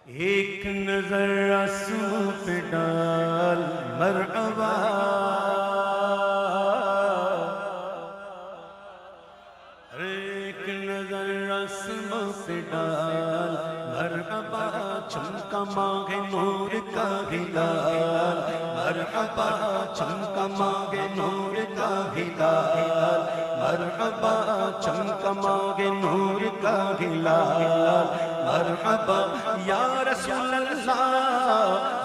ایک نظر آسوں پہ ڈال مرحبا، ایک نظر آسوں پہ ڈال مرحبا، چمکا مانگے نور کا ہلال مرحبا، چمکا مانگے نور کا ہلال مرحبا، چمکا مانگے نور کا ہلال مرحبا یا رسول اللہ،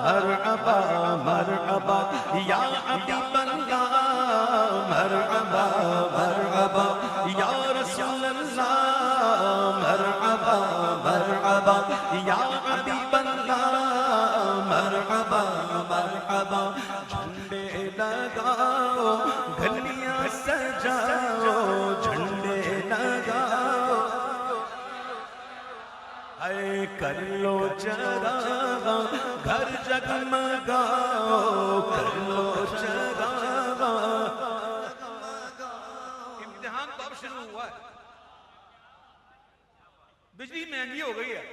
مرحبا مرحبا یا حبیب اللہ، مرحبا مرحبا یا رسول اللہ، مرحبا مرحبا یا حبیب اللہ، مرحبا مرحبا جھنڈے لگاؤ گلیاں سجاؤ، جھنڈے لگاؤ اے کر لو چراغ گھر جگمگاؤ، کر لو چراغ۔ امتحان تو اب شروع ہوا ہے، بجلی مہنگی ہو گئی ہے،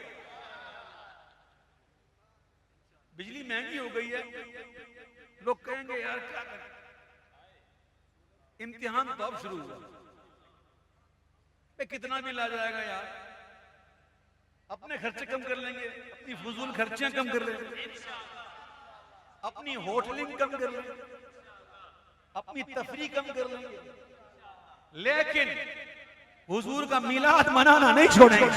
بجلی مہنگی ہو گئی ہے، لوگ کہیں گے یار کیا کریں، امتحان تو اب شروع ہوا، کتنا بھی لا جائے گا یار، اپنے خرچے کم کر لیں گے، اپنی فضول خرچیاں کم کر لیں گے، اپنی ہوٹلنگ کم کر لیں گے، اپنی تفریح کم کر لیں گے، لیکن حضور کا میلاد منانا نہیں چھوڑیں گے۔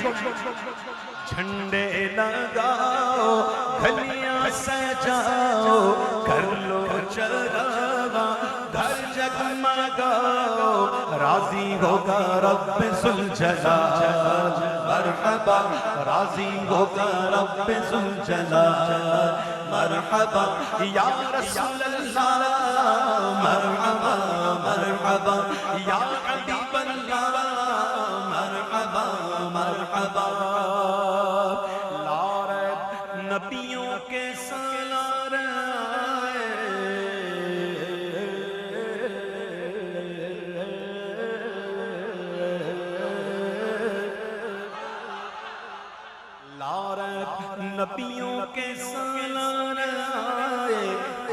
جھنڈے لگاؤ گلیاں سجاؤ، کر لو چراغ گھر جگمگاؤ، راضی ہوگا رب ذوالجلال مرحبا، راضی ہوگا رب ذوالجلال مرحبا یا رسول اللہ، مرحبا مرحبا یا حبیب اللہ، مرحبا مرحبا لارد نبیوں کے سالار آئے، لارد نبیوں کے سالار آئے،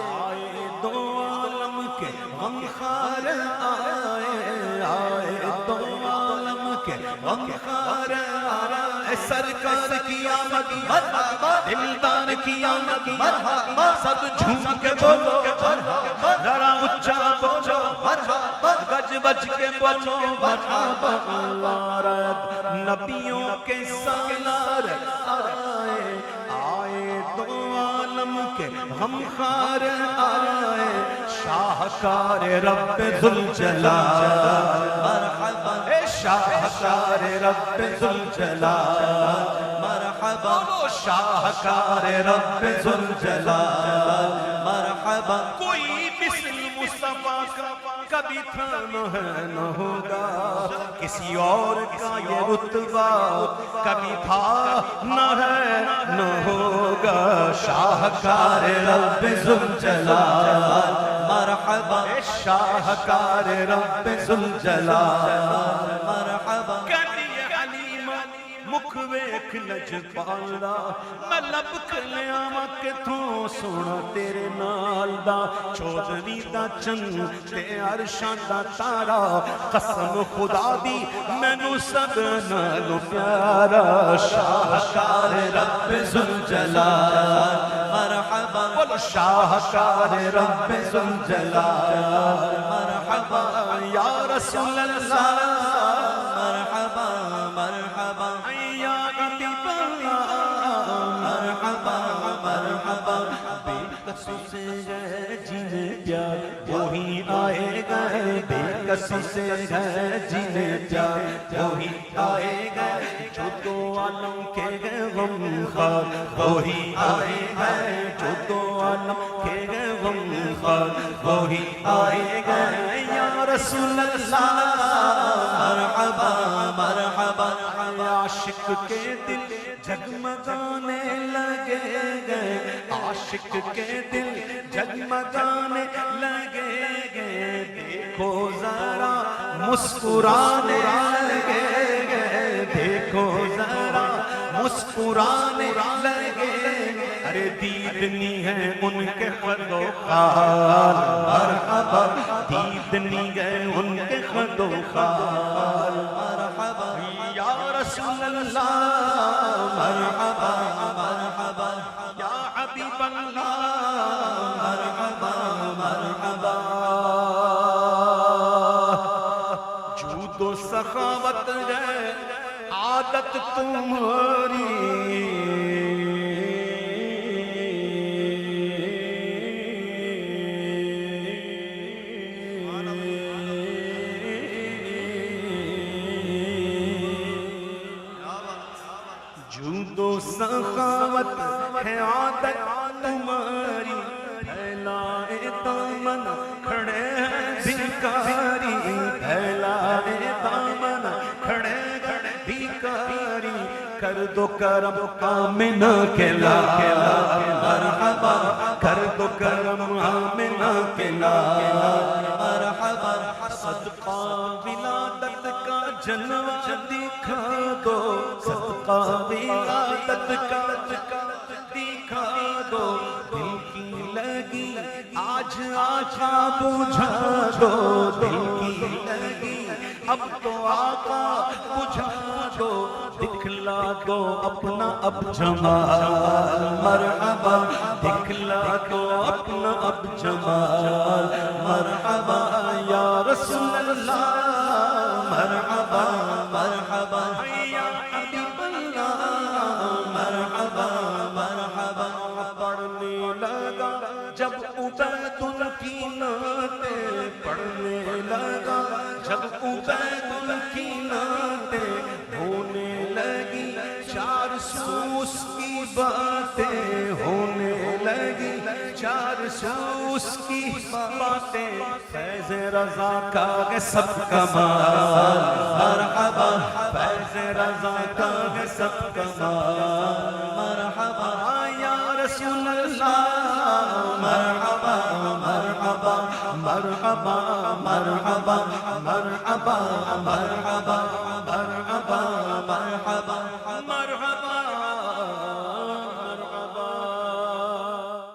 آئے دو عالم کے غمخوار آئے، آئے دو عالم کے غمخوار آئے، سرکار کی آمد مرحبا، دلدار کی آمد مرحبا، سب جھوم کے بولو مرحبا، ذرا اچھا بولو مرحبا، گج بج کے بولو مرحبا، لارد نبیوں کے سالار آئے، آئے دو عالم کے غمخوار آئے، شاہکار رب ذوالجلال مرحبا، اے شاہکار رب ذوالجلال مرحبا، شاہکار رب ذوالجلال مرحبا، کوئی مثل مصطفیٰ کا کبھی تھا نہ ہے نہ ہوگا، کسی اور کا یہ رتبہ کبھی تھا نہ ہے نہ ہوگا، شاہکار رب ذوالجلال مرحبا، شاہکار رب ذوالجلال مرحبا، مکھ ویکھ لجپالا، میں لب کلیاں کہ تو سونا تیرے نال دا، چودھری دا چند تے عرشاں دا تارا، قسم خدا دی مینوں سب نالوں پیارا، شاہکار رب ذوالجلال مرحبا، بولو شاہکار رب ذوالجلال مرحبا یا رسول اللہ، مرحبا مرحبا یا حبیب اللہ، مرحبا مرحبا، بے قصوں سے ہے جینے پیار وہی آئے گئے، بے قصوں سے ہے جینے پیار وہی آئے گئے، جو دو عالم کے گئے غمخوار وہی آئے گئے، جو دو عالم کے گئے غمخوار وہی آئے گئے، یا رسول اللہ مرحبا مرحبا، عاشق کے دل جگمگانے لگے گئے، عاشق کے دل جگمگانے لگے گئے، دیکھو ذرا مسکرانے لگے گئے، دیکھو ذرا مسکرانے لگے دیدنی ہے ان کے خد و خال مرحبا دیدنی ہے ان کے خد و خال مرحبا یا رسول اللہ مرحبا مرحبا یا حبیب اللہ مرحبا مرحبا جود و سخاوت ہے عادت تمہاری جود و سخاوت ہے عادت تمہاری پھیلائے دامن کھڑے ہیں بھکاری پھیلائے دامن کھڑے بھکاری کر دو کرم آمنہ کے لالا مرحبا کر دو کرم آمنہ کے لالا مرحبا صدقہ ولادت کا جلوہ دکھا دو صدقہ ولادت کا دکھا دو دل کی لگی آج آقا بجھا دو دل کی لگی اب تو آقا بجھا دو دکھلا دو اپنا اب جمال مرحبا دکھلا دو اپنا اب جمال مرحبا یا رسول اللہ مرحبا مرحبا یا حبیب اللہ مرحبا مرحبا پڑھنے لگا جب عبید کی نعتیں پڑھنے لگا جب عبید کی نعتیں ہونے لگی چار سوس کی باتیں ہونے لگی چار سوس کی باتیں فیض رضا کا ہے سب کمال مرحبا فیض رضا کا ہے سب کمال مرحبا یا رسول اللہ مرحبا مرحبا مرحبا مرحبا مرحبا مرحبا مرحبا مرحبا